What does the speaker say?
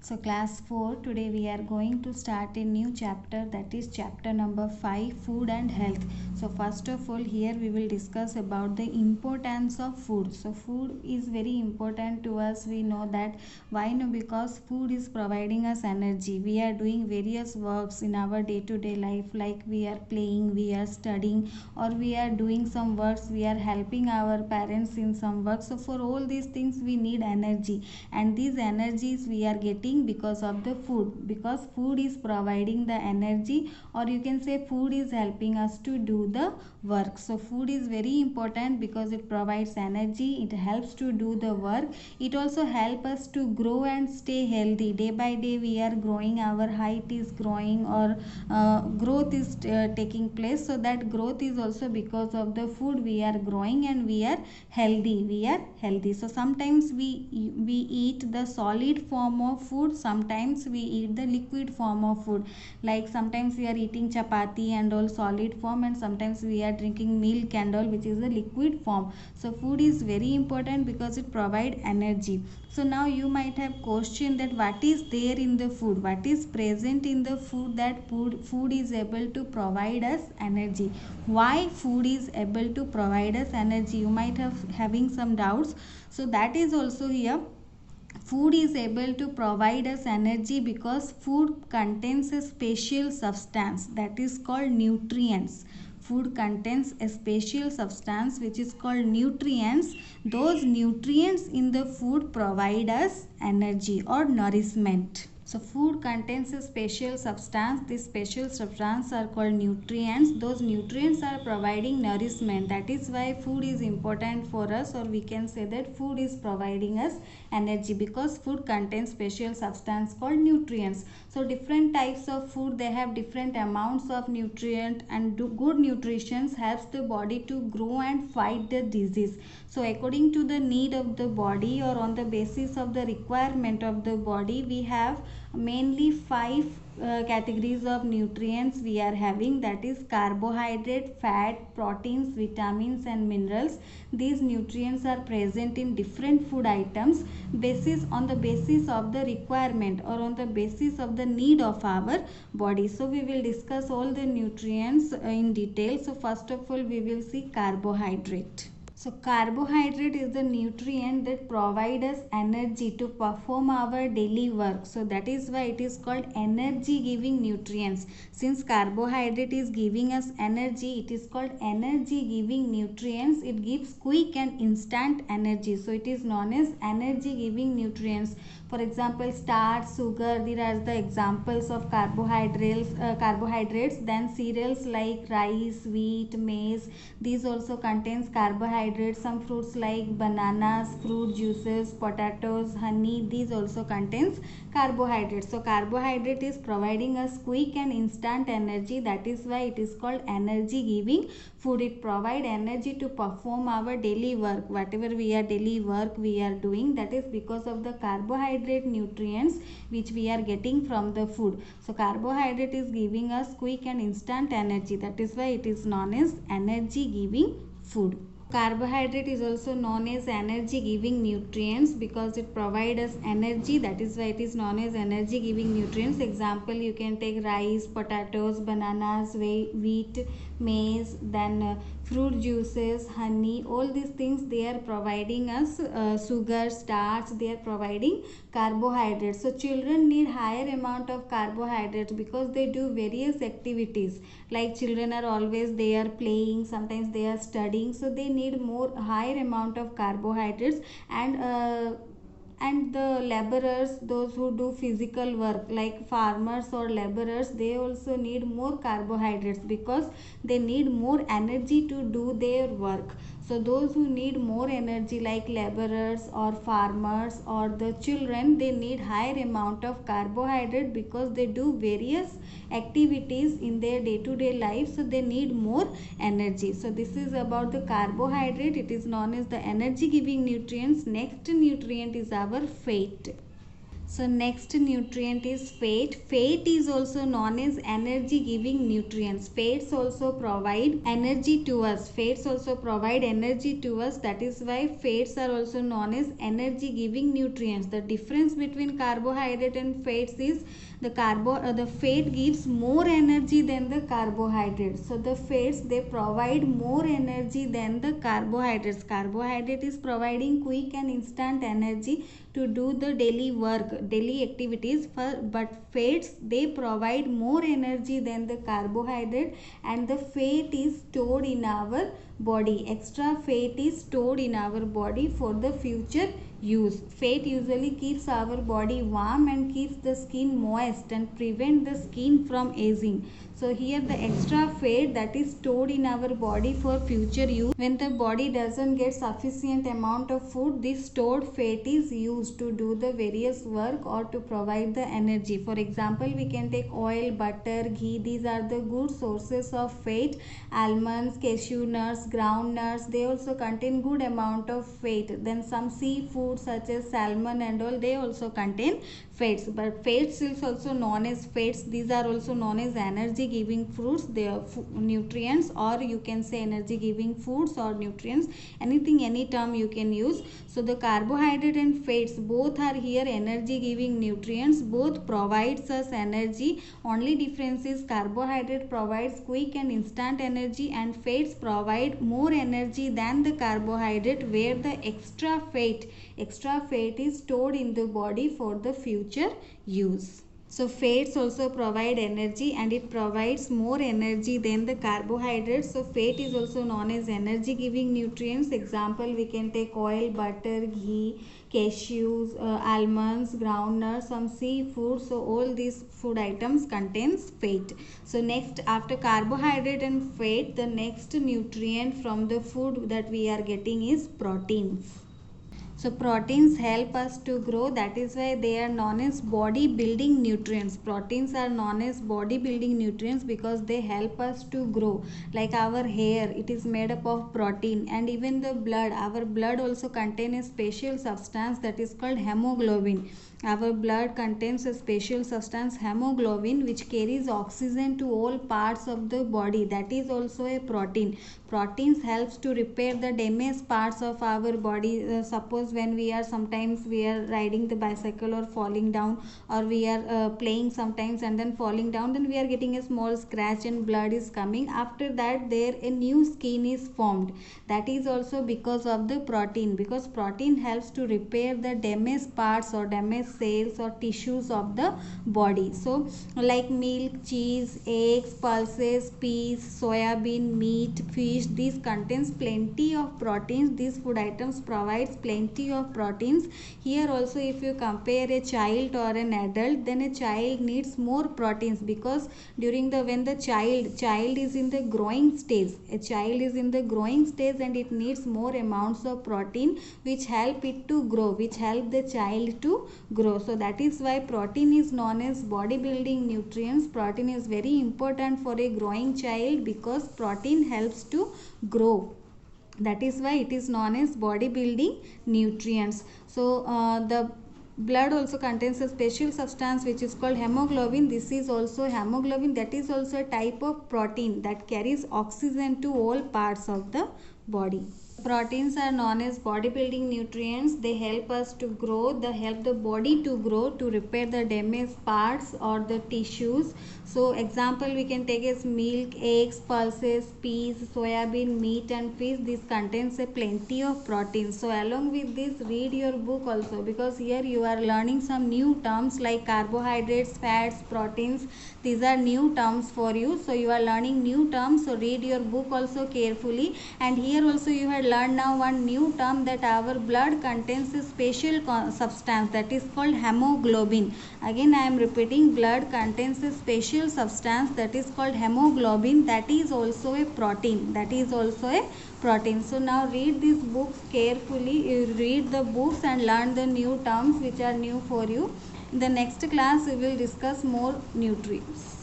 So class 4, today we are going to start a new chapter, that is chapter number 5, food and health. So first of all, here we will discuss about the importance of food. So food is very important to us. We know that. Why? No, because food is providing us energy. We are doing various works in our day-to-day life, like we are playing, we are studying, or we are doing some works, we are helping our parents in some work. So for all these things we need energy, and these energies we are getting because of the food, because food is providing the energy, or you can say food is helping us to do the work. So food is very important because it provides energy, it helps to do the work, it also helps us to grow and stay healthy. Day by day we are growing, our height is growing, or growth is taking place. So that growth is also because of the food. We are growing and we are healthy. So sometimes we eat the solid form of food, sometimes we eat the liquid form of food, like sometimes we are eating chapati and all solid form, and sometimes we are drinking milk and all, which is the liquid form. So food is very important because it provides energy. So now you might have questioned that what is there in the food, what is present in the food, that food is able to provide us energy. Why food is able to provide us energy? You might have having some doubts. So that is also here. Food is able to provide us energy because food contains a special substance that is called nutrients. Food contains a special substance which is called nutrients. Those nutrients in the food provide us energy or nourishment. So food contains a special substance. These special substances are called nutrients. Those nutrients are providing nourishment. That is why food is important for us, or we can say that food is providing us energy because food contains special substance called nutrients. So different types of food, they have different amounts of nutrient, and good nutrition helps the body to grow and fight the disease. So according to the need of the body, or on the basis of the requirement of the body, we have mainly five categories of nutrients we are having, that is carbohydrate, fat, proteins, vitamins and minerals. These nutrients are present in different food items on the basis of the requirement, or on the basis of the need of our body. So we will discuss all the nutrients in detail. So first of all we will see carbohydrate. So carbohydrate is the nutrient that provide us energy to perform our daily work. So that is why it is called energy giving nutrients. Since carbohydrate is giving us energy, it is called energy giving nutrients. It gives quick and instant energy. So it is known as energy giving nutrients. For example, starch, sugar, these are the examples of carbohydrates. Then cereals like rice, wheat, maize, these also contains carbohydrates. Some fruits like bananas, fruit juices, potatoes, honey, these also contains carbohydrates. So carbohydrate is providing us quick and instant energy. That is why it is called energy giving food. It provide energy to perform our daily work. Whatever daily work we are doing, that is because of the carbohydrate nutrients which we are getting from the food. So carbohydrate is giving us quick and instant energy. That is why it is known as energy giving food. Carbohydrate is also known as energy giving nutrients because it provides us energy. That is why it is known as energy giving nutrients. Example, you can take rice, potatoes, bananas, wheat, maize, then fruit juices, honey, all these things, they are providing us sugar, starch, they are providing carbohydrates. So children need higher amount of carbohydrates because they do various activities, like children are always, they are playing, sometimes they are studying, so they need more higher amount of carbohydrates. And the laborers, those who do physical work like farmers or laborers, they also need more carbohydrates because they need more energy to do their work. So those who need more energy like laborers or farmers or the children, they need higher amount of carbohydrate because they do various activities in their day-to-day life, so they need more energy. So this is about the carbohydrate. It is known as the energy giving nutrients. Next nutrient is our fat. So next nutrient is fat. Fat is also known as energy giving nutrients. Fats also provide energy to us. Fats also provide energy to us. That is why fats are also known as energy giving nutrients. The difference between carbohydrate and fats is the fat gives more energy than the carbohydrate. So the fats, they provide more energy than the carbohydrates. Carbohydrate is providing quick and instant energy to do the daily work, daily activities, but fats, they provide more energy than the carbohydrate, and the fat is stored in our body. Extra fat is stored in our body for the future use. Fat usually keeps our body warm and keeps the skin moist and prevent the skin from aging. So here the extra fat that is stored in our body for future use. When the body doesn't get sufficient amount of food, this stored fat is used to do the various work or to provide the energy. For example, we can take oil, butter, ghee. These are the good sources of fat. Almonds, cashew nuts, ground nuts, they also contain good amount of fat. Then some seafood such as salmon and all, they also contain fats. But fats is also known as fats. These are also known as energy giving fruits. They are nutrients, or you can say energy giving foods or nutrients, anything, any term you can use. So the carbohydrate and fats, both are here energy giving nutrients. Both provides us energy. Only difference is carbohydrate provides quick and instant energy, and fats provide more energy than the carbohydrate, where the extra fat is stored in the body for the future use. So fats also provide energy, and it provides more energy than the carbohydrates. So fat is also known as energy giving nutrients. Example, we can take oil, butter, ghee, cashews, almonds, groundnuts, some seafood. So all these food items contains fat. So next, after carbohydrate and fat, the next nutrient from the food that we are getting is proteins. So proteins help us to grow. That is why they are known as body building nutrients. Proteins are known as body building nutrients because they help us to grow. Like our hair, it is made up of protein, and even the blood, our blood also contains a special substance that is called hemoglobin. Our blood contains a special substance, hemoglobin, which carries oxygen to all parts of the body. That is also a protein. Proteins helps to repair the damaged parts of our body. Suppose when sometimes we are riding the bicycle or falling down, or we are playing sometimes and then falling down, then we are getting a small scratch and blood is coming. After that, there a new skin is formed. That is also because of the protein, because protein helps to repair the damaged parts or damaged cells or tissues of the body. So like milk, cheese, eggs, pulses, peas, soya bean, meat, fish, these contains plenty of proteins. These food items provides plenty of proteins. Here also, if you compare a child or an adult, then a child needs more proteins, because when the child is in the growing stage, a child is in the growing stage, and it needs more amounts of protein, which help it to grow, which help the child to grow. So that is why protein is known as body building nutrients. Protein is very important for a growing child because protein helps to grow. That is why it is known as body building nutrients. So the blood also contains a special substance which is called hemoglobin. This is also hemoglobin, that is also a type of protein that carries oxygen to all parts of the body. Proteins are known as body building nutrients. They help us to grow, they help the body to grow, to repair the damaged parts or the tissues. So example, we can take as milk, eggs, pulses, peas, soya bean, meat and fish. This contains a plenty of protein. So along with this, read your book also, because here you are learning some new terms like carbohydrates, fats, proteins. These are new terms for you. So you are learning new terms. So read your book also carefully. And here also you had learned now one new term, that our blood contains a special substance that is called hemoglobin. Again I am repeating, blood contains a special substance that is called hemoglobin. That is also a protein. So now read these books carefully. You read the books and learn the new terms which are new for you. In the next class we will discuss more nutrients.